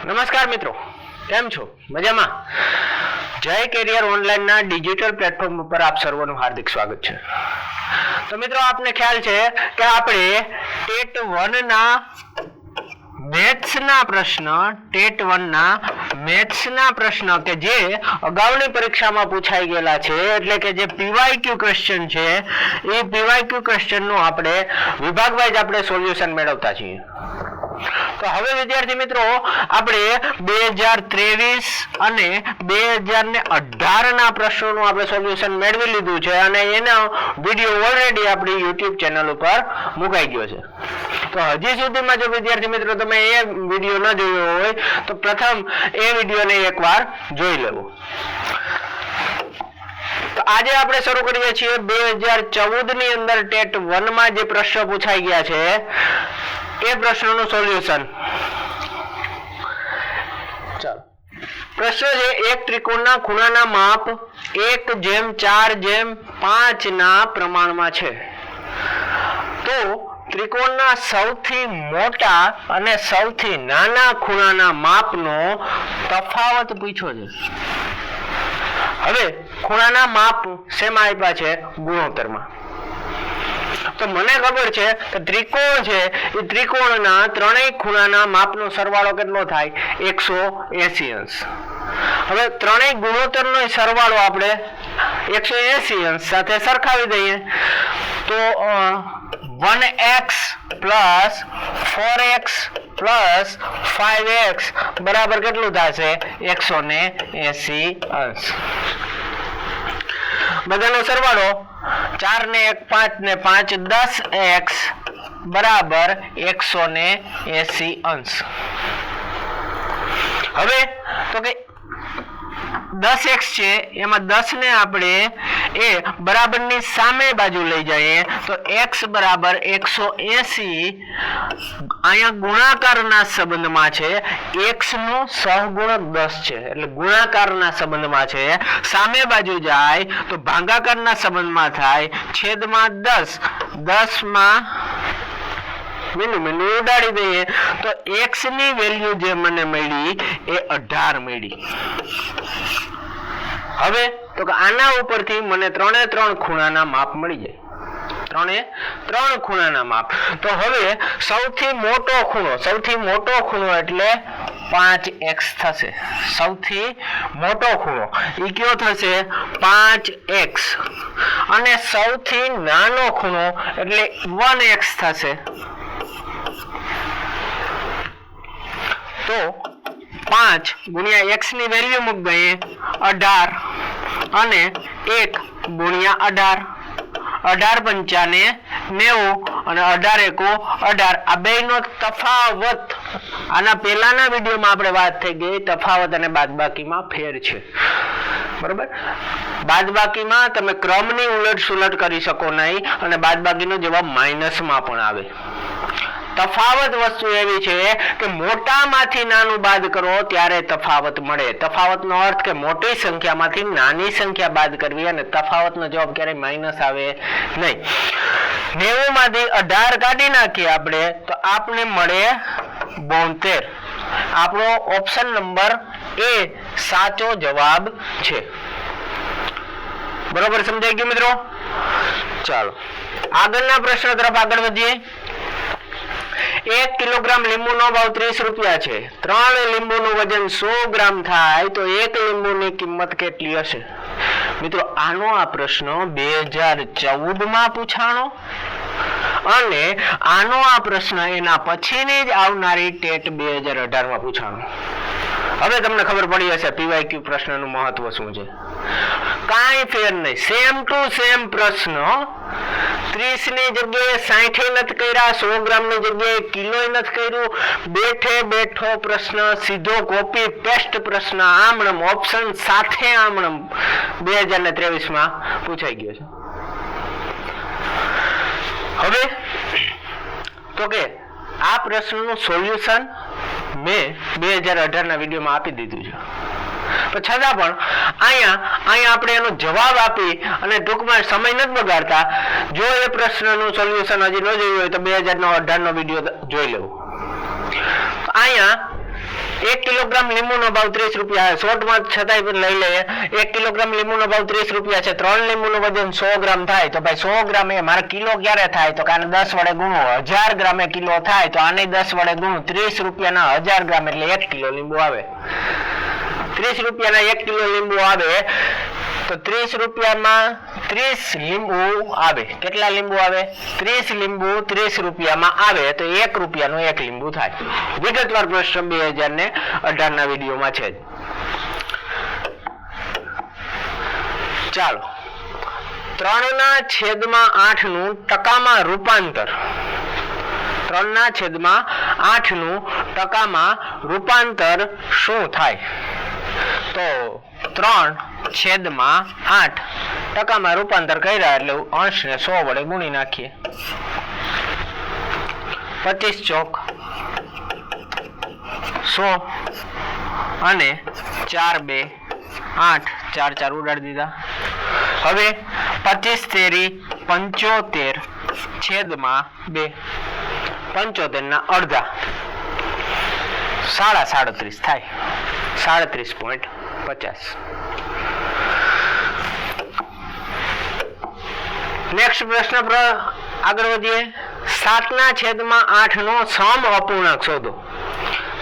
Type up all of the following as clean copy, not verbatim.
નમસ્કાર મિત્રો, કેમ છો? મજામાં? જય કેરિયર ઓનલાઈન ના ડિજિટલ પ્લેટફોર્મ ઉપર આપ સર્વનું હાર્દિક સ્વાગત છે। તો મિત્રો આપને ખ્યાલ છે કે આપણે ટેટ 1 ના મેથ્સ ના પ્રશ્ન કે જે અગાઉની પરીક્ષામાં પૂછાઈ ગયેલા છે, એટલે કે જે પીવાયક્યુ ક્વેશ્ચન છે, એ પીવાયક્યુ ક્વેશ્ચન નું આપણે વિભાગ વાઇઝ આપણે સોલ્યુશન મેળવતા છીએ। તો હવે વિદ્યાર્થી મિત્રો આપણે 2023 અને 2018 ના પ્રશ્નોનું આપણે સોલ્યુશન મેળવી લીધું છે અને એનો વિડિયો ઓલરેડી આપણી YouTube ચેનલ ઉપર મુકાઈ ગયો છે। તો હજી સુધીમાં જો વિદ્યાર્થી મિત્રો તમે એ વિડિયો ન જોયો હોય તો પ્રથમ એ વિડિયોને એકવાર જોઈ લેવો। તો આજે આપણે શરૂ કરીએ છીએ 2014 ની અંદર ટેટ 1 માં જે પ્રશ્નો પૂછાઈ ગયા છે એ પ્રશ્નોનું સોલ્યુશન। ચાલો, પ્રશ્ન છે એક ત્રિકોણના ખૂણાના માપ 1:4:5 ના પ્રમાણમાં છે, તો ત્રિકોણના સૌથી મોટા અને સૌથી નાના ખૂણાના માપનો તફાવત પૂછ્યો છે। હવે ખૂણાના માપ શેમાં આપ્યા છે? ગુણોત્તરમાં। તો મને ખબર છે કે ત્રિકોણ છે એ ત્રિકોણના ત્રણેય ખૂણાના માપનો સરવાળો કેટલો થાય? 180 અંશ। હવે ત્રણેય ગુણોત્તરનો સરવાળો આપણે 180 અંશ સાથે સરખાવી દઈએ તો 1x plus 4x plus 5x બરાબર કેટલું થશે? 180 અંશ। બધાનો સરવાળો 4 ને 1 5 ને 5 10x બરાબર 180 અંશ। હવે તો કે 10x છે એમાં 10 ને આપણે એ બરાબરની સામે બાજુ લઈ જઈએ તો x બરાબર 180 અહીંયા ગુણાકારના સંબંધમાં છે, x નો સહગુણક 10 છે એટલે ગુણાકારના સંબંધમાં છે, સામે બાજુ જાય તો ભાગાકારના સંબંધમાં થાય, છેદમાં 10 માં મીંડું ઉડાડી દઈએ તો x ની વેલ્યુ જે મને મળી એ 18 મળી। હવે તો કે આના ઉપરથી મને ત્રણે ત્રણ ખૂણાના માપ મળી જાય, ત્રણે ત્રણ ખૂણાના માપ। તો હવે સૌથી મોટો ખૂણો એટલે 5x થશે। સૌથી મોટો ખૂણો એ કયો થશે? 5x। અને સૌથી નાનો ખૂણો એટલે 1x થશે। તો 5 ગુણ્યા x ની વેલ્યુ મૂક દઈએ 18 અને 1 ગુણ્યા 18, 18 પંચાને 90 અને 18 એકો 18। આ બેનો તફાવત આના પહેલાના વિડીયોમાં આપણે વાત થઈ ગઈ, તફાવત અને બાદબાકીમાં ફેર છે, બરોબર? બાદબાકીમાં તમે ક્રમની ઉલટ સુલટ કરી શકો નહીં અને બાદબાકીનો જવાબ માઇનસમાં પણ આવે। તફાવત વસ્તુ એવી છે કે મોટામાંથી નાનું બાદ કરો ત્યારે તફાવત મળે। તફાવતનો અર્થ કે મોટી સંખ્યામાંથી નાની સંખ્યા બાદ કરવી અને તફાવતનો જવાબ ક્યારેય માઇનસ આવે નહીં। 90 માંથી 18 કાઢી નાખીએ આપણે તો આપણે મળે 72। આપણો ઓપ્શન નંબર એ સાચો જવાબ છે। બરોબર સમજાઈ ગયું મિત્રો? ચાલો આગળના પ્રશ્ન તરફ આગળ વધીએ। 1 કિલોગ્રામ લીંબુનો ભાવ 30 રૂપિયા છે, 3 લીંબુનું વજન 100 ગ્રામ થાય તો 1 લીંબુની કિંમત કેટલી હશે? મિત્રો આનો આ પ્રશ્ન 2014 માં પૂછાણો અને આનો આ પ્રશ્ન એના પછીની જ આવનારી ટેટ 2018 માં પૂછાણો। હવે તમને ખબર પડી હશે પીવાયક્યુ પ્રશ્નનું મહત્વ શું છે। કાંઈ ફેર નહીં, સેમ ટુ સેમ પ્રશ્ન, 30 ની જગ્યાએ 60 નથી કર્યા, 100 ગ્રામની જગ્યાએ કિલો નથી કર્યું, બેઠો પ્રશ્ન, સીધો કોપી પેસ્ટ પ્રશ્ન, આમણમ ઓપ્શન સાથે આમણમ 2023 માં પૂછાઈ ગયો છે। હવે તો કે આ પ્રશ્નનું સોલ્યુશન મેં 2018 ના વિડીયોમાં આપી દીધું છે, પણ છતાં પણ અહીંયા આપણે એનો જવાબ આપી અને ટૂંકમાં સમય નથી બગાડતા। જો એ પ્રશ્નનું સોલ્યુશન હજી ન જોયું હોય તો 2018 નો વિડીયો જોઈ લેવું। અહીંયા 1 કિલોગ્રામ લીંબુનો ભાવ 30 રૂપિયા શોર્ટમાં છતાંય પણ લઈ લઈએ 1 કિલોગ્રામ લીંબુનો ભાવ 30 રૂપિયા છે 3 લીંબુનું વજન 100 ગ્રામ થાય તો ભાઈ 100 ગ્રામ એ મારે કિલો ક્યારે થાય તો કે આને 10 વડે ગુણો 1000 ગ્રામ એ કિલો થાય તો આને 10 વડે ગુણો 30 રૂપિયાના 1000 ગ્રામ એટલે 1 કિલો લીંબુ આવે 30 રૂપિયાના 1 કિલો લીંબુ આવે તો 30 રૂપિયામાં 30 લીંબુ આવે કેટલા લીંબુ આવે 30 લીંબુ 30 રૂપિયામાં આવે તો 1 રૂપિયાનું 1 લીંબુ થાય વિગતવાર પ્રશ્ન 2018 ના વિડીયોમાં છે ચાલો 3/8 નું ટકામાં રૂપાંતર 3/8 નું ટકામાં રૂપાંતર શું થાય તો 3/8 ટકામાં રૂપાંતર કર્યા એટલે અંશને 100 વડે ગુણી નાખીએ 25 ચોક 100 અને 4 2 8 4 4 ઉડાડી દીધા હવે 25 તેરી 75 છેદમાં 2 75 ના અડધા 37.5 થાય 37.50 નેક્સ્ટ પ્રશ્ન પર આગળ વધીએ 7/8 નો સમ અપૂર્ણાંક શોધો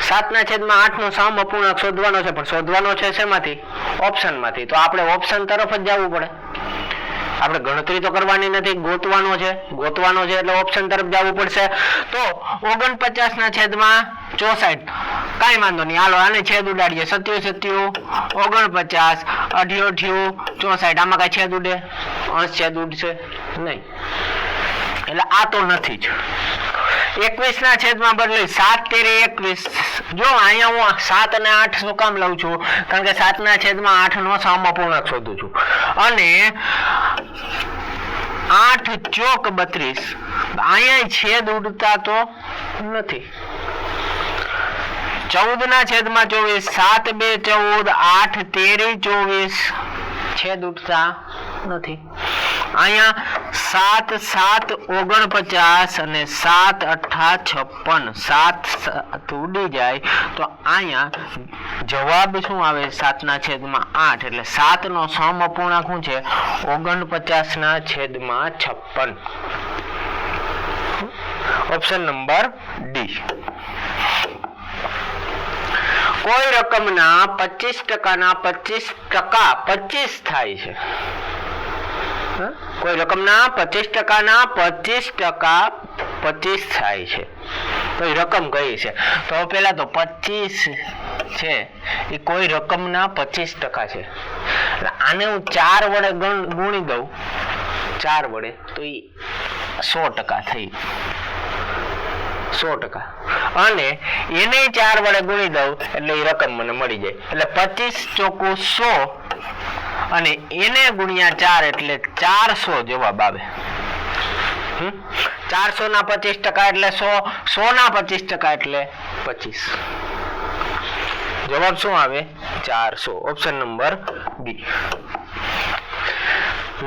7/8 નો સમ અપૂર્ણાંક શોધવાનો છે પણ શોધવાનો છે શેમાંથી ઓપ્શનમાંથી તો આપણે ઓપ્શન તરફ જ જવું પડે આપણે ગણતરી તો કરવાની નથી ગોતવાનો છે એટલે ઓપ્શન તરફ જવું પડશે તો 49/64 કાઈ વાંધો નહીં હાલો આને છેદ ઉડાડીએ 77 49 88 64 આમાં કઈ છેદ ઉડે અંશ છેદ ઉડશે નહીં એટલે આ તો નથી જ 21 ના છેદમાં બદલી 7 તેરી 21 જો અહીંયા હું 7 અને 8 શું કામ લઉં છું કારણ કે 7/8 નો સમ અપૂર્ણાંક શોધું છું અને 8 ચોક 32 અહીંયા છેદ ઉડતા તો નથી 14 ના છેદમાં 24 7 2 14 8 તેરી 24 છેદ ઉડતા નથી અહીંયા 7 7 49 અને 7 8 56 7 ઉડી જાય તો અહીંયા જવાબ શું આવે 7/8 એટલે 7 નો સમ અપૂર્ણાંક શું છે 49/56 ઓપ્શન નંબર ડી કોઈ રકમના 25% 25 થાય છે કોઈ રકમના 25% 25 થાય છે તો એ રકમ કઈ છે તો પેલા તો 25 છે એ કોઈ રકમના 25% છે એટલે આને હું 4 વડે ગુણી દઉં 4 વડે તો એ 100% થઈ 100% અને એને 4 વડે ગુણી દઉં એટલે એ રકમ મને મળી જાય એટલે 25 ચોકુ 100 અને એને ગુણ્યા 4 એટલે 400 જવાબ આવે 400 ના 25% એટલે 100 100 ના 25% એટલે 25 જવાબ શું આવે 400 ઓપ્શન નંબર બી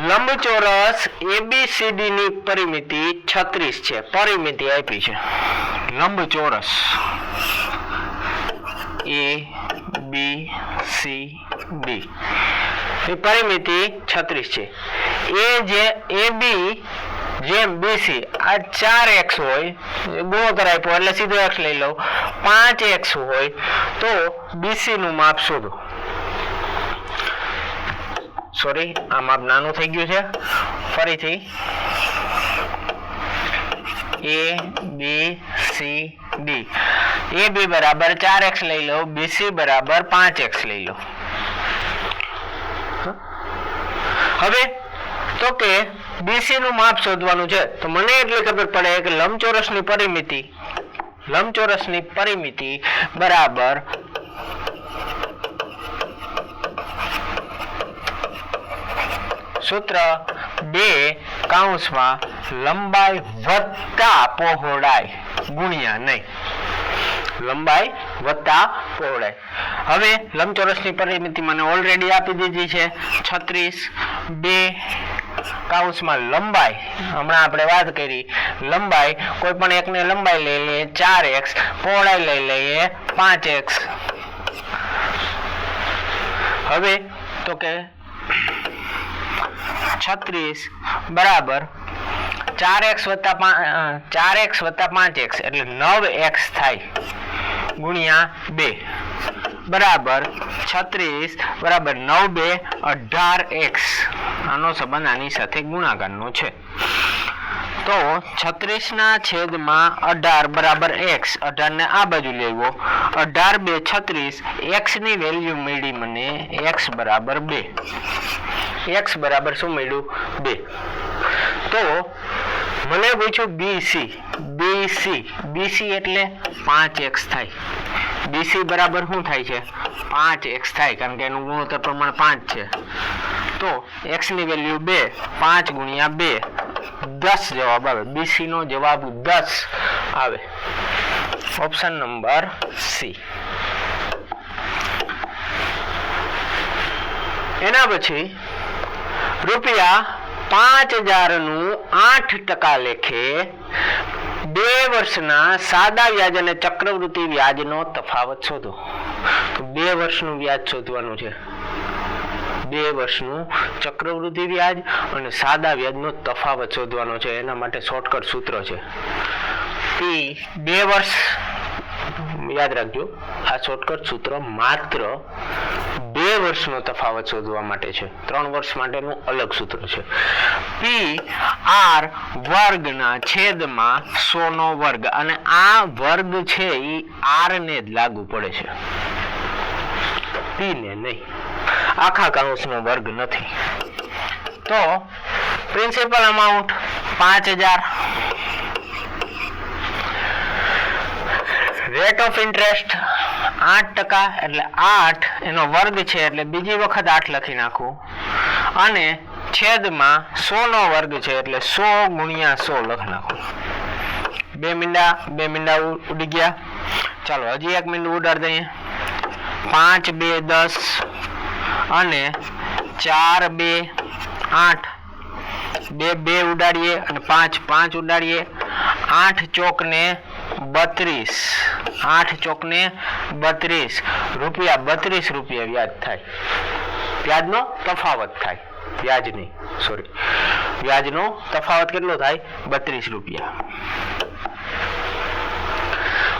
લંબચોરસ ABCD ની પરિમિતિ 36 છે પરિમિતિ આપી છે લંબચોરસ ABCD ની પરિમિતિ 36 છે એ જે AB જેમ BC આ 4x હોય ગુણોત્તર આપ્યો એટલે સીધો x લઈ લઉં 5x હોય તો BC નું માપ શોધો સોરી આ માપ નાનું થઈ ગયું છે ફરીથી ABCD AB બરાબર 4x લઈ લો BC બરાબર 5x લઈ લો હવે તો કે BC નું માપ શોધવાનું છે તો મને એટલી ખબર પડે કે લંબચોરસની પરિમિતિ બરાબર સૂત્ર 2 કૌંસમાં લંબાઈ વત્તા પહોળાઈ ગુણ્યા નહીં લંબાઈ વત્તા પહોળાઈ હવે લંબચોરસની પરિમિતિ મને ઓલરેડી આપી દીધી છે 36 2 કૌંસમાં લંબાઈ હમણાં આપણે વાત કરી લંબાઈ કોઈ પણ એકને લંબાઈ લઈ લઈએ 4x પહોળાઈ લઈ લઈએ 5x હવે તો કે 36 બરાબર 4x વત્તા 5x એટલે 9x થાય ગુણ્યા 2 બરાબર 36 બરાબર 9 2 18x આનો સંબંધ આની સાથે ગુણાકારનો છે તો 36 ના છેદમાં 18 બરાબર x 18 ને આ બાજુ લેવો 18 2 36 x ની વેલ્યુ મળી મને x બરાબર 2 x બરાબર શું મળ્યું 2 તો મને પૂછ્યું BC એટલે 5x થાય BC બરાબર શું થાય છે 5x થાય કારણ કે એનું ગુણોત્તર પ્રમાણ 5 છે તો x ની વેલ્યુ 2 5 ગુણ્યા 2 10 જવાબ આવે BC નો જવાબ 10 આવે ઓપ્શન નંબર સી એના પછી રૂપિયા 5000 નું 8% લેખે 2 વર્ષના સાદા વ્યાજ અને ચક્રવૃદ્ધિ વ્યાજનો તફાવત શોધો તો 2 વર્ષનું વ્યાજ શોધવાનું છે 2 વર્ષનું ચક્રવૃદ્ધિ વ્યાજ અને સાદા વ્યાજનો તફાવત શોધવાનો છે એના માટે શોર્ટકટ સૂત્ર છે P 2 વર્ષ યાદ રાખજો આ શોર્ટકટ સૂત્ર માત્ર 2 વર્ષનો તફાવત શોધવા માટે છે 3 વર્ષ માટેનું અલગ સૂત્ર છે P R વર્ગના છેદમાં 100 નો વર્ગ અને આ વર્ગ છે એ R ને જ લાગુ પડે છે P ને નહીં આખા કૌંસનો વર્ગ નથી તો principal amount 5000 rate of interest 8% એટલે 8 એનો વર્ગ છે એટલે બીજી વખત 8 લખી નાખું અને છેદમાં 100 નો વર્ગ છે એટલે 100 ગુણ્યા 100 લખી નાખું 2 મીંડા ઉડી ગયા ચાલો હજી 1 મીંડું ઉડાડી દઈએ 5 2 10 અને 4 2 8 2 ઉડાડીએ અને 5 ઉડાડીએ 8 ચોક ને 32 8 ચોક ને 32 રૂપિયા 32 રૂપિયા વ્યાજ થાય વ્યાજનો તફાવત થાય વ્યાજનો તફાવત કેટલો થાય 32 રૂપિયા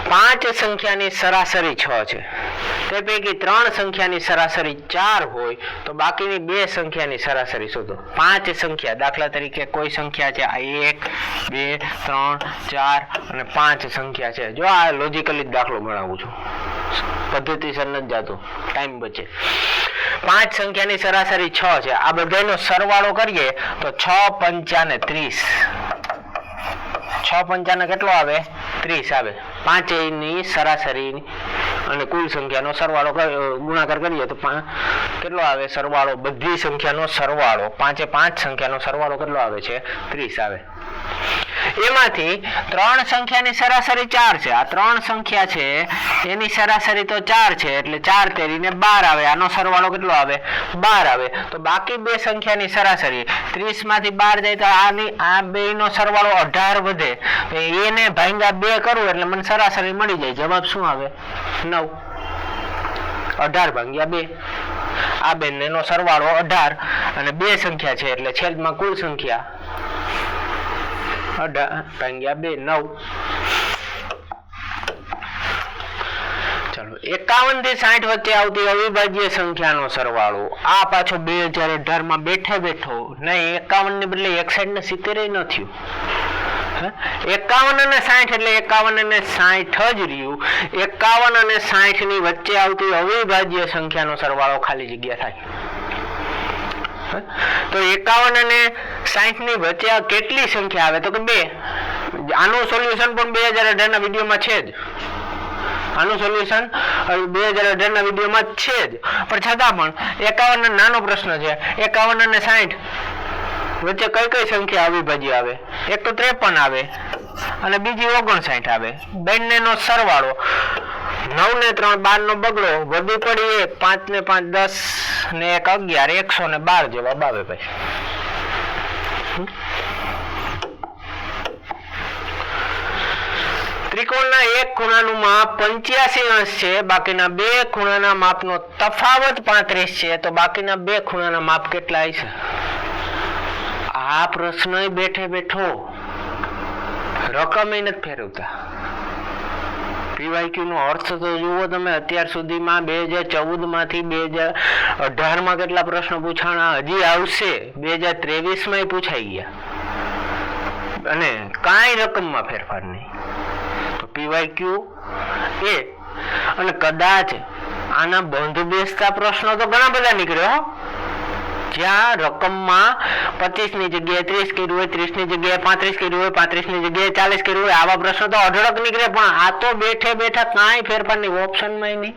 5 સંખ્યાની સરાસરી 6 છે તે પૈકી 3 સંખ્યાની સરાસરી 4 હોય તો બાકીની 2 સંખ્યાની સરાસરી શોધો 5 સંખ્યા દાખલા તરીકે કોઈ સંખ્યા છે આ 1 2 3 4 અને 5 સંખ્યા છે જો આ લોજિકલી દાખલો ગણાવું છું પદ્ધતિસર નથી જાતો ટાઈમ બચે 5 સંખ્યાની સરાસરી 6 છે આ બધાનો સરવાળો કરીએ તો 6 પંચા 30 6 પંચા કેટલો આવે 30 આવે 5 ની સરાસરી અને કુલ સંખ્યાનો સરવાળો ગુણાકાર કરીએ તો કેટલો આવે સરવાળો બધી સંખ્યાનો સરવાળો 5 સંખ્યાનો સરવાળો કેટલો આવે છે 30 આવે એમાંથી 3 સંખ્યાની સરાસરી 4 છે આ 3 સંખ્યા છે એની સરાસરી તો 4 છે એટલે 4 તેરીને 12 આવે આનો સરવાળો કેટલો આવે 12 આવે તો બાકી 2 સંખ્યાની સરાસરી 30 માંથી 12 જાય તો આ બેનો સરવાળો 18 વધે એને ભાંગ્યા 2 કરું એટલે મને સરાસરી મળી જાય જવાબ શું આવે 9 18 ભાંગ્યા 2 આ બેનો સરવાળો 18 અને 2 સંખ્યા છે એટલે છેદમાં કુલ સંખ્યા 18 ભાંગ્યા 2 9 ચાલો 51 થી 60 વચ્ચે આવતી અવિભાજ્ય સંખ્યાનો સરવાળો આ પાછો 2018 માં બેઠો નહીં 51 ને બદલે એક સાઈડ ને 70 ન થયું 51 અને 60 એટલે 51 અને 60 જ રહ્યું 51 અને 60 ની વચ્ચે આવતી અવિભાજ્ય સંખ્યાનો સરવાળો ખાલી જગ્યા થાય તો 51 અને 60 ની વચ્ચે કેટલી સંખ્યા આવે તો કે 2 આનું સોલ્યુશન પણ 2018 ના વિડિયોમાં છે જ આનું સોલ્યુશન 2018 ના વિડિયોમાં છે જ પણ છતાં પણ 51 નાનો પ્રશ્ન છે 51 અને 60 વચ્ચે કઈ સંખ્યા અવિભાજ્ય આવે એક તો 53 આવે અને બીજી 59 આવે બંનેનો સરવાળો 9 ને 3 12 નો બગડો વધુ પડી 5 ને 5 10 ને 1 11 112 જવાબ આવે ભાઈ ત્રિકોણના એક ખૂણાનું માપ 85 અંશ છે, બાકીના બે ખૂણાના માપનો તફાવત 35 છે, તો બાકીના બે ખૂણાના માપ કેટલા હશે? આ પ્રશ્ન બેઠે બેઠો રકમ નથી ફેરવતા. પીવાયક્યુ નો અર્થ તો જુઓ તમે. અત્યાર સુધીમાં 2014 માંથી 2018 માં કેટલા પ્રશ્નો પૂછાણા, હજી આવશે 2023 માં પૂછાઈ ગયા અને કાંઈ રકમમાં ફેરફાર નહીં. તો પીવાયક્યુ એ અને કદાચ આના બંધ બેસતા પ્રશ્નો તો ઘણા બધા નીકળ્યો, જ્યાં રકમમાં 25 ની જગ્યાએ 30 કર્યું હોય, 30 ની જગ્યાએ 35 કર્યું હોય, 35 ની જગ્યાએ 40 કર્યું હોય, આવા પ્રશ્નો તો અઢળક નીકળે. પણ આ તો બેઠે બેઠા કાંઈ ફેરફાર નહીં, ઓપ્શનમાં નહીં.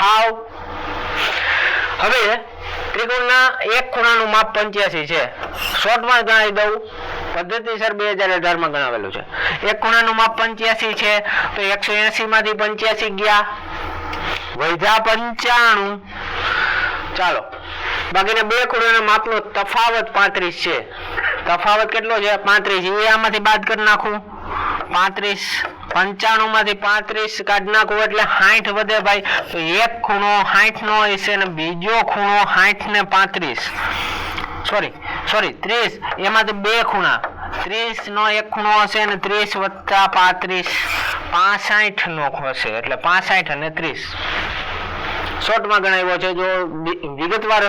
હાવ હવે ત્રિકોણના એક ખૂણાનું માપ 85 છે. શોર્ટમાં ગણાવી દઉં, પદ્ધતિસર 2018 માં ગણાવેલું છે. એક ખૂણાનું માપ 85 છે, તો 180 માંથી 85 ગયા, વધ્યા 95. ચાલો, બાકીના બે ખૂણાના માપનો તફાવત 35 છે. તફાવત કેટલો છે? 35. એ આમાંથી બાદ કરી નાખું. 35 95 માંથી 35 કાઢી નાખું એટલે 60 વધે ભાઈ. તો એક ખૂણો 60 નો હશે અને બીજો ખૂણો 60 ને 35 સોરી 30. એમાંથી બે ખૂણા 30 નો એક ખૂણો હશે અને 30 વત્તા 35 65 નો હશે, એટલે 65 અને 30. શોર્ટમાં ગણાવ્યો છે. જો વિગતવાર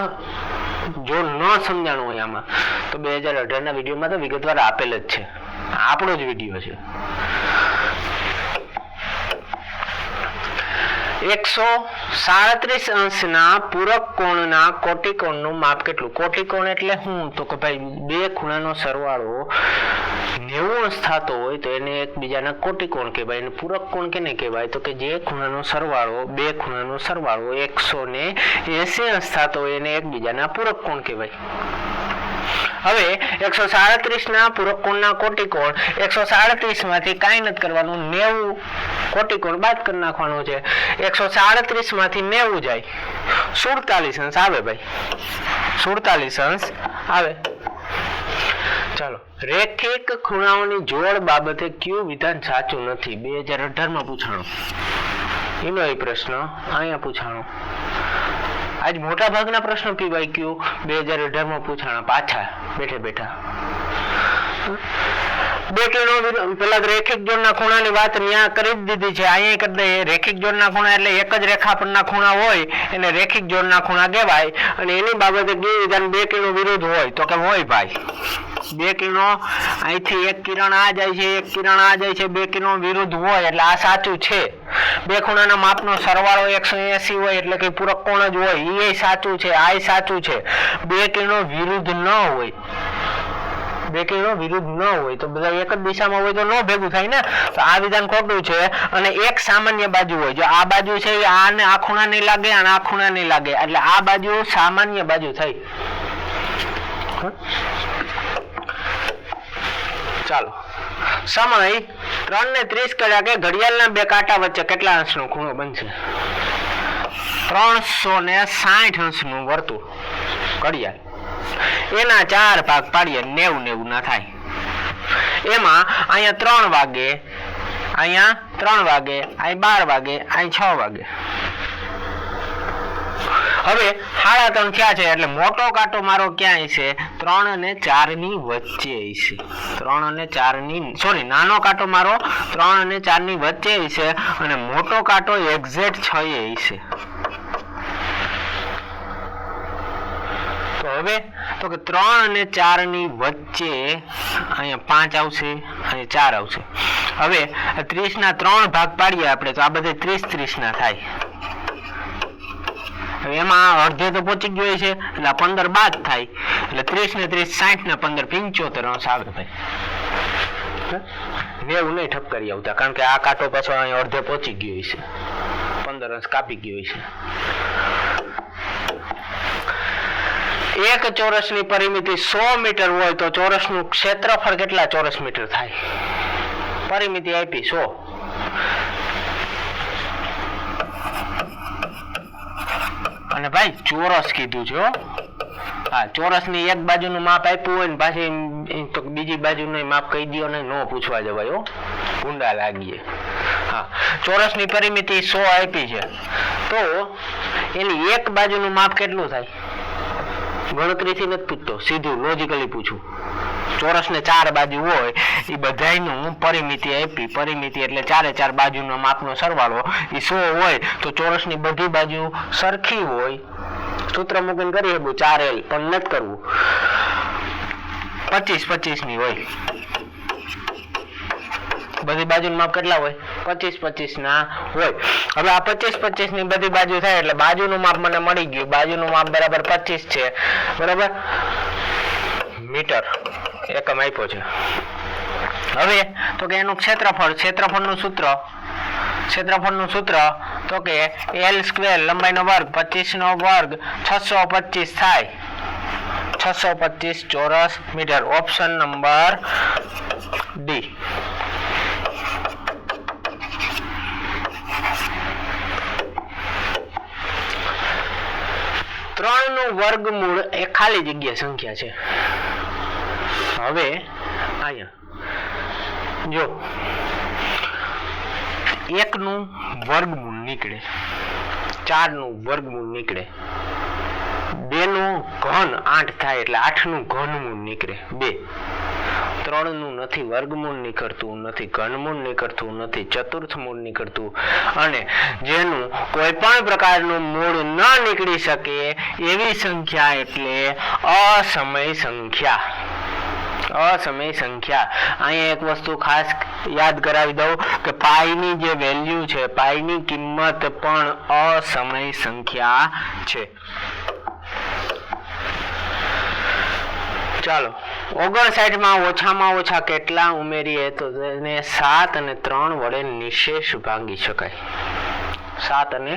જો ન સમજાણું હોય આમાં તો 2018 ના વિડીયોમાં તો વિગતવાર આપેલ જ છે, આપણો જ વિડીયો છે. 137 અંશના પૂરક કોણના કોટિકોણનું માપ કેટલું? કોટિકોણ એટલે શું? તો કે ભાઈ બે ખૂણાનો સરવાળો 90 અંશ થતો હોય તો એને એકબીજાના કોટિકોણ કહેવાય. અને પૂરક કોણ કેને કહેવાય? તો કે જે ખૂણાનો સરવાળો બે ખૂણાનો સરવાળો 180 અંશ થતો હોય એને એકબીજાના પૂરક કોણ કહેવાય. હવે 137 ના પૂરક કોણના કોટિકોણ 137 માંથી કાંઈ નથી કરવાનું, 90 કોટિકોણ બાદ કરી નાખવાનું છે. 137 માંથી 90 જાય, 47 અંશ આવે ભાઈ, 47 અંશ આવે. ચાલો, રેખિક ખૂણાઓની જોડ બાબતે કયું વિધાન સાચું નથી? 2018 માં પૂછાણો એનો એ પ્રશ્ન અહીંયા પૂછાણો. આજ મોટા ભાગના પ્રશ્નો પીવાયક્યુ 2018 માં પૂછાણા પાછા બેઠે બેઠા. બે કિરણો પેલા રેખિક જોડના ખૂણાની વાત ન્યા કરી જ દીધી છે, અહીંયા કરી દઈએ. રેખિક જોડના ખૂણા એટલે એક જ રેખા પરના ખૂણા હોય એને રેખિક જોડના ખૂણા કહેવાય. અને એની બાબતે કેવું વિધાન? બે કિરણો વિરુદ્ધ હોય તો કે હોય ભાઈ. બે કિરણો અહીંથી એક કિરણ આ જાય છે, એક કિરણ આ જાય છે, બે કિરણો વિરુદ્ધ હોય એટલે આ સાચું છે. બે ખૂણાના માપનો સરવાળો 180 હોય એટલે કે પૂરક કોણ જ હોય, એ સાચું છે, આ સાચું છે. બે કિરણો વિરુદ્ધ ન હોય, બે કિરણો વિરુદ્ધ ન હોય તો બધા એક જ દિશામાં હોય તો ન ભેગું થાય ને. તો આ વિધાન ખોટું છે. અને એક સામાન્ય બાજુ હોય, જો આ બાજુ છે આને આ ખૂણા નહીં લાગે અને આ ખૂણા નહીં લાગે એટલે આ બાજુ સામાન્ય બાજુ થઈ. ચાલો, સમય 3:30 કલાકે ઘડિયાળના બે કાંટા વચ્ચે કેટલા અંશનો ખૂણો બનશે? 360 અંશનું વર્તુળ ઘડિયાળ. એના 4 ભાગ પાડીએ 90 ના થાય. એમાં અહીંયા 3 વાગે, અહીંયા 3 વાગે, અહીં 12 વાગે, અહીં 6 વાગે. હવે 3:30 થયા છે એટલે મોટો કાંટો મારો ક્યાં હશે? 3 અને 4 ની વચ્ચે હશે. 3 અને 4 ની સોરી નાનો કાંટો મારો 3 અને 4 ની વચ્ચે હશે અને મોટો કાંટો એક્ઝેક્ટ 6 હશે. તો હવે તો કે 3 અને 4 ની વચ્ચે અહીંયા 5 આવશે, અહીંયા 4 આવશે. હવે 30 ના 3 ભાગ પાડીએ આપણે તો આ બધે 30 ના થાય. એમાં અડધે તો પહોંચી ગયો છે એટલે 15 બાદ થાય એટલે 30 ને 30 60 ને 15 75 અંશ આવે ભાઈ. 90 નહીં ઠપ કરી આવતા કારણ કે આ કાંટો પાછો અહીંયા અડધે પહોંચી ગયો છે, 15 અંશ કાપી ગયો છે. એક ચોરસની પરિમિતિ 100 મીટર હોય તો ચોરસનું ક્ષેત્રફળ કેટલા ચોરસ મીટર થાય? પરિમિતિ આપી 100. અને ભાઈ ચોરસ કીધું છે. હા, ચોરસની એક બાજુનું માપ આપ્યું હોય ને પાછી તો બીજી બાજુનું માપ કહી દો ને, ન પૂછવા જવાય. ભૂંડા લાગીએ. હા, ચોરસની પરિમિતિ 100 આપી છે, તો એની એક બાજુનું માપ કેટલું થાય? ગણતરીથી નથી પૂછતો, સીધું લોજિકલી પૂછું. ચોરસને 4 બાજુ હોય, એ બધાયનું પરિમિતિ આપી, પરિમિતિ એટલે 4 બાજુનો માપનો સરવાળો, એ 100 હોય તો ચોરસની બધી બાજુ સરખી હોય. સૂત્ર મૂકીને કરી શકું 4L, પણ નથી કરવું. 25 ની હોય, બધી બાજુ માપ કેટલા હોય? 25 ના હોય. હવે આ 25 ની બધી બાજુ થાય એટલે બાજુનું માપ મને મળી ગયું. બાજુનું માપ બરાબર 25 છે, બરાબર, મીટર એકમ આપ્યો છે. હવે તો કે એનું ક્ષેત્રફળનું સૂત્ર તો કે L² લંબાઈનો વર્ગ 25 નો વર્ગ 625 થાય. 625 ચોરસ મીટર. Option number D. ત્રણનું વર્ગમૂળ એ ખાલી જગ્યા સંખ્યા છે. હવે અહીંયા જો 1 નું વર્ગમૂળ નીકળે, 4 નું વર્ગમૂળ નીકળે, 2 નું ઘન 8 થાય એટલે 8 નું ઘનમૂળ નીકળે 2. 3 નું નથી વર્ગમૂળ નીકળતું, નથી ઘનમૂળ નીકળતું, નથી ચતુર્થ મૂળ નીકળતું, અને જેનું કોઈ પણ પ્રકારનું મૂળ ન નીકળી શકે એવી સંખ્યા એટલે અસમય સંખ્યા. અસમય સંખ્યા. અહીંયા એક વસ્તુ ખાસ યાદ કરાવી દઉં કે પાઈની જે વેલ્યુ છે, પાઈની કિંમત પણ અસમય સંખ્યા છે. ચાલો, 59 માં ઓછામાં ઓછા કેટલા ઉમેરીએ તો તેને 7 અને 3 વડે નિશેષ ભાંગી શકાય. 7 અને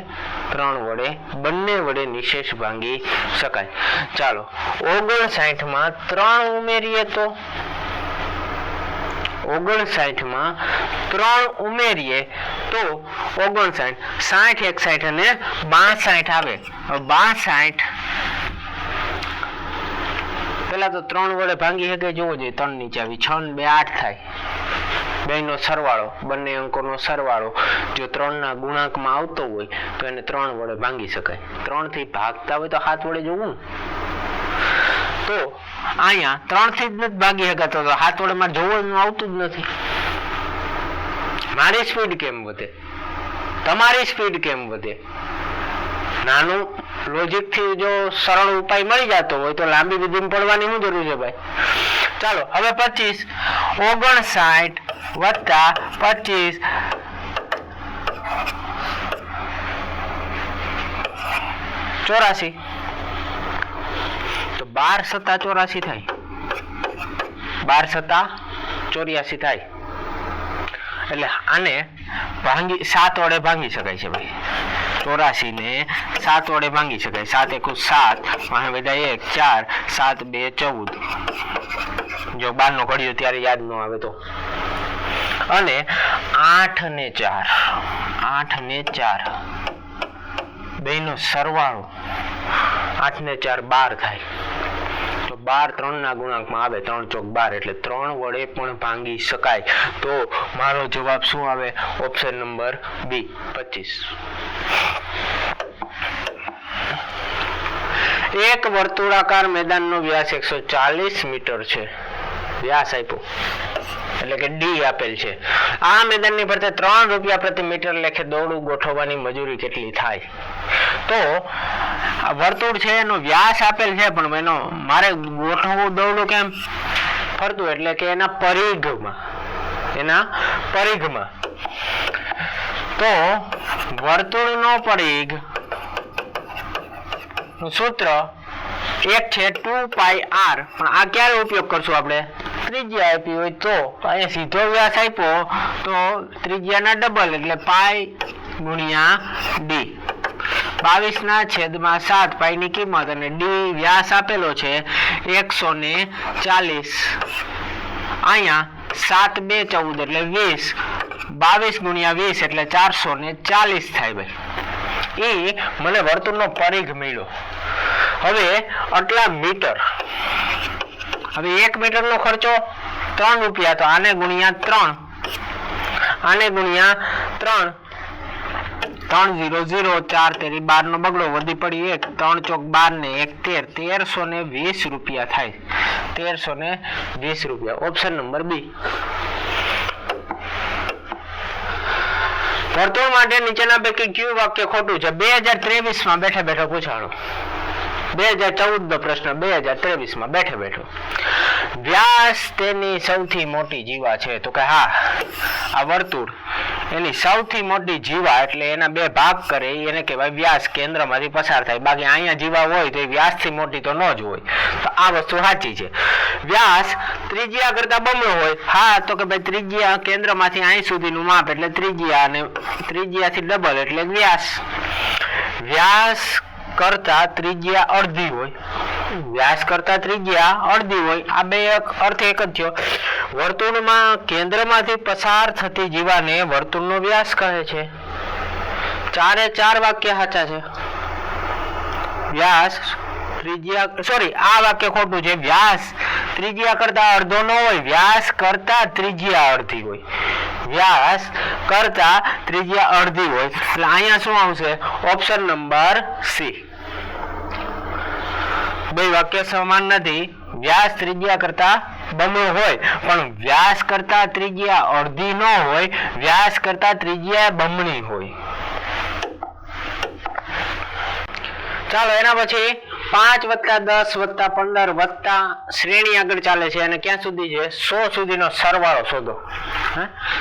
3 વડે બંને વડે નિશેષ ભાંગી શકાય. ચાલો, 59 માં 3 ઉમેરીએ તો 59 માં 3 ઉમેરીએ તો 59, 60, 61 અને 62 આવે. 62 પેલા તો 3 વડે ભાંગી શકે, જોવો જોઈએ. 3 ની ચાવી 6 ને 2 8 થાય. બેનો સરવાળો, બંને અંકોનો સરવાળો જો 3 ના ગુણાંકમાં આવતો હોય તો એને 3 વડે ભાંગી શકાય. 3 થી ભાગતા હોય તો 7 વડે જોવું. તો અહીંયા 3 થી જ નથી ભાગી શકાતો, તો 7 વડે મારે જોવાનું આવતું જ નથી. મારી સ્પીડ કેમ વધે? તમારી સ્પીડ કેમ વધે? નાનું લોજિક થી જો સરળ ઉપાય મળી જતો હોય તો લાંબી વિધિમાં પડવાની શું જરૂર છે ભાઈ? ચાલો, હવે 25, 59 વત્તા 25 84, તો 12 સત્તા 84 થાય. 12 સત્તા 84 થાય. એટલે આને 7 વડે ભાંગી શકાય છે ભાઈ. 84 ને 7 વડે ભાંગી શકાય. 7 × 7, વાહે બધા 1 4, 7 2 14. જો 12 નો ઘડિયો ત્યારે યાદ ન આવે તો. અને 8 ને 4 બેનો સરવાળો 8 ને 4 12 થાય. તો 12 3 ના ગુણાંકમાં આવે, 3 ચોક 12 એટલે 3 વડે પણ ભાંગી શકાય. તો મારો જવાબ શું આવે? Option number B, 25. એક વર્તુળાકાર મેદાનનો વ્યાસ 140 મીટર છે. વ્યાસ આપ્યો એટલે કે ડી આપેલ છે. આ મેદાનની ફરતે 3 રૂપિયા પ્રતિ મીટર લેખે દોરડું ગોઠવવાની મજૂરી કેટલી થાય? તો આ વર્તુળ છે એનો વ્યાસ આપેલ છે, પણ એનો મારે ગોઠવવું દોરડું કેમ ફરતું, એટલે કે એના પરિઘમાં. તો વર્તુળનો પરિઘ નું સૂત્ર એક છે 2πr, પણ આ ક્યારે ઉપયોગ કરશું આપણે? ત્રિજ્યા આપી હોય તો. અહીંયા સીધો વ્યાસ આપ્યો તો ત્રિજ્યાના ડબલ એટલે પાઈ ગુણ્યા ડી. 22/7 પાઈની કિંમત અને ડી વ્યાસ આપેલો છે 140. અહીંયા 7 2 14 એટલે 20. 22 × 20 એટલે 440 થાય ભાઈ. એ મને વર્તુળનો પરિઘ મળ્યો. હવે આટલા મીટર. હવે 1 મીટરનો ખર્ચો 3 રૂપિયા, તો આને ગુણ્યા 3 આને ગુણ્યા 3 3 0 0 4 તેરી 12 નો બગડો વધી પડી 1 3 ચોક 12 ને 1 13 1320 રૂપિયા થાય 1320 રૂપિયા ઓપ્શન નંબર બી વર્તુળ માટે નીચેના પૈકી કયું વાક્ય ખોટું છે 2023 માં બેઠા બેઠા પૂછાણું 2014 નો પ્રશ્ન 2023 માં બેઠે બેઠો વ્યાસ તેની સૌથી મોટી જીવા છે તો કે હા આ વર્તુળ એની સૌથી મોટી જીવા એટલે એના બે ભાગ કરે એને કહેવાય વ્યાસ કેન્દ્રમાંથી પસાર થાય બાકી અહીંયા જીવા હોય તો એ વ્યાસથી મોટી તો ન જ હોય તો આ વસ્તુ સાચી છે વ્યાસ ત્રિજ્યા કરતા બમણો હોય હા તો કે ભાઈ ત્રિજ્યા કેન્દ્રમાંથી અહીં સુધીનું માપ એટલે ત્રિજ્યા અને ત્રિજ્યાથી ડબલ એટલે વ્યાસ વ્યાસ કરતા ત્રિજ્યા અડધી હોય વ્યાસ કરતા ત્રિજ્યા અડધી હોય આ બે અર્થ એક જ થયો વર્તુળમાં કેન્દ્રમાંથી પસાર થતી જીવાને વર્તુળનો વ્યાસ કહે છે ચારે ચાર વાક્ય સાચા છે વ્યાસ ત્રિજ્યા સોરી આ વાક્ય ખોટું છે વ્યાસ ત્રિજ્યા કરતા અડધો ન હોય વ્યાસ કરતા ત્રિજ્યા અડધી હોય વ્યાસ કરતા ત્રિજ્યા અડધી હોય એટલે અહીંયા શું આવશે ઓપ્શન નંબર સી બે વાક્ય સમાન નથી વ્યાસ ત્રિજ્યા કરતા બમણો હોય પણ વ્યાસ કરતા ત્રિજ્યા અડધી ન હોય વ્યાસ કરતા ત્રિજ્યા બમણી હોય ચાલો એના પછી 5 + 10 + 15 + શ્રેણી આગળ ચાલે છે અને ક્યાં સુધી છે 100 સુધીનો સરવાળો શોધો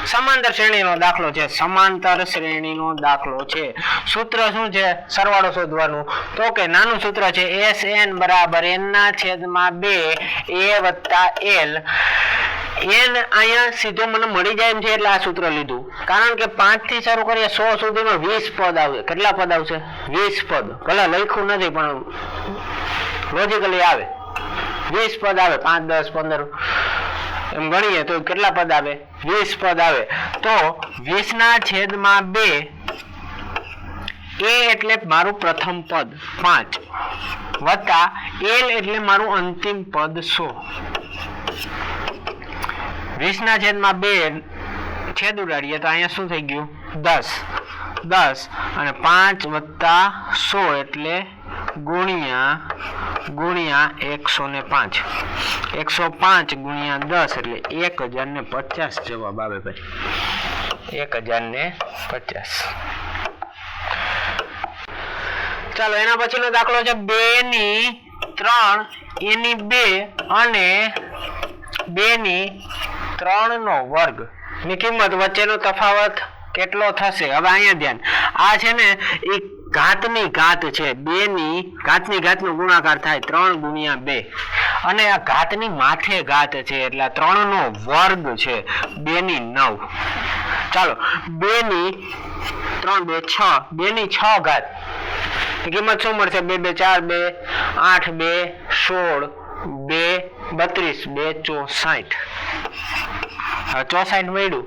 સમાંતર શ્રેણીનો દાખલો છે સમાંતર શ્રેણીનો દાખલો છે સૂત્ર શું છે સરવાળો શોધવાનું તો કે નાનું સૂત્ર છે SN = n/2 a + l n અહીંયા સીધો મને મળી જાય એમ છે એટલે આ સૂત્ર લીધું કારણ કે 5 થી શરૂ કરીએ 100 સુધીમાં 20 પદ આવે કેટલા પદ આવશે 20 પદ ભલે લખ્યું નથી પણ લોજિકલી આવે 20 પદ આવે 5 10 15 એમ ગણીએ તો કેટલા પદ આવે 20 પદ આવે તો 20/2 a એટલે મારું પ્રથમ પદ 5 વત્તા l એટલે મારું અંતિમ પદ 100 20/2 છેદ ઉડાડીએ તો અહીંયા શું થઈ ગયું 10 અને 5 + 100 એટલે ગુણ્યા 105 105 ગુણ્યા 10 એટલે 1050 જવાબ આવે ભાઈ 1050 ચાલો એના પછીનો દાખલો છે 2/3 એની 2 અને 2/3 નો વર્ગ ની કિંમત વચ્ચેનો તફાવત કેટલો થશે હવે અહીંયા ધ્યાન આ છે ને એક ઘાતની ઘાત છે 2 ની ઘાતની ઘાતનો ગુણાકાર થાય 3 × 2 અને આ ઘાતની માથે ઘાત છે એટલે 3 નો વર્ગ છે 2/9 ચાલો 2/3 2 6 2/6 ઘાત કિંમત શું મળશે 2 2 4 2 8 2 16 2 32 2 64 64 મળ્યું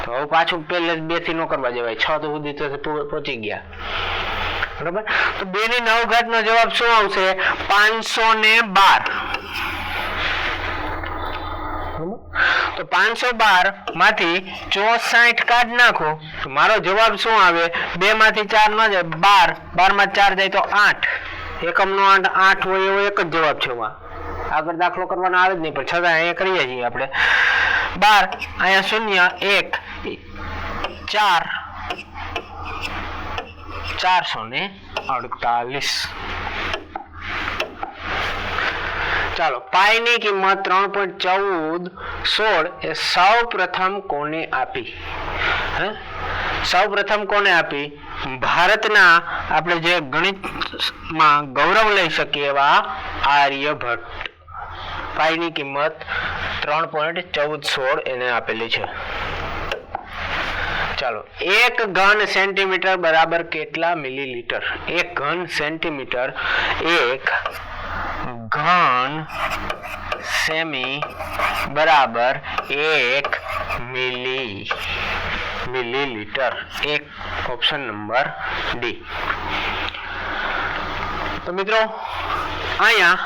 તો હવે પાછું પહેલે 2 થી નો કરવા જવાય 6 તો સુધી તો પહોંચી ગયા બરાબર તો 2/9 ઘાત નો જવાબ શું આવશે 512 તો 512 માંથી 64 કાઢ નાખો તો મારો જવાબ શું આવે 2 માંથી 4 ન જાય 12 12 માં 4 જાય તો 8 એકમનો 8 હોય એવો એક જ જવાબ છે આગળ દાખલો કરવાનો આવે જ નહીં પણ છતાં અહીંયા કરીએ છીએ આપણે 12 અહીંયા 0 1 4 448 ચાલો પાઈ ની કિંમત 3.1416 એ સૌ પ્રથમ કોને આપી ભારતના આપણે જે ગણિતમાં ગૌરવ લઈ શકીએ એવા આર્યભટ્ટ પાઈ ની કિંમત 3.1416 એને આપેલી છે ચાલો 1 ઘન સેન્ટીમીટર બરાબર કેટલા મિલીલીટર 1 ઘન સેન્ટીમીટર 1 ઘન સેમી બરાબર 1 મિલીલીટર એક ઓપ્શન નંબર ડી તો મિત્રો અહીંયા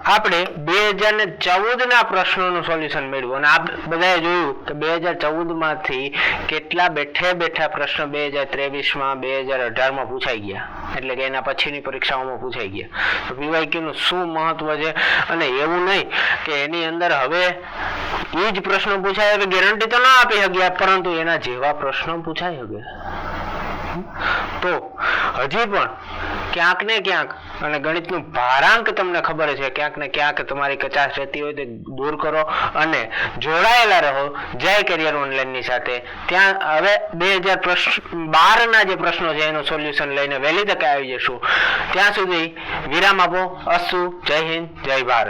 આપણે 2014 ના પ્રશ્નોનું સોલ્યુશન મેળવ્યું અને આપ બધાએ જોયું કે 2014 માંથી કેટલા બેઠા પ્રશ્નો 2023 માં 2018 માં પૂછાઈ ગયા, એટલે કે એના પછીની પરીક્ષાઓમાં પૂછાઈ ગયા. તો PYQ નું શું મહત્વ છે, અને એવું નહીં કે એની અંદર હવે એ જ પ્રશ્નો પૂછાય, ગેરંટી તો ના આપી શક્યા, પરંતુ એના જેવા પ્રશ્નો પૂછાઈ શકે. તો હજી પણ ક્યાંક ને ક્યાંક, અને ગણિતનું ભારાંક તમને ખબર છે, ક્યાંક ને ક્યાંક તમારી કચાશ રહેતી હોય તો દૂર કરો અને જોડાયેલા રહો જય કરિયર ઓનલાઈન ની સાથે. ત્યાં હવે 2012 ના જે પ્રશ્નો છે એનું સોલ્યુશન લઈને વહેલી તકે આવી જશું. ત્યાં સુધી વિરામ આપો. અસ્તુ. જય હિન્દ, જય ભારત.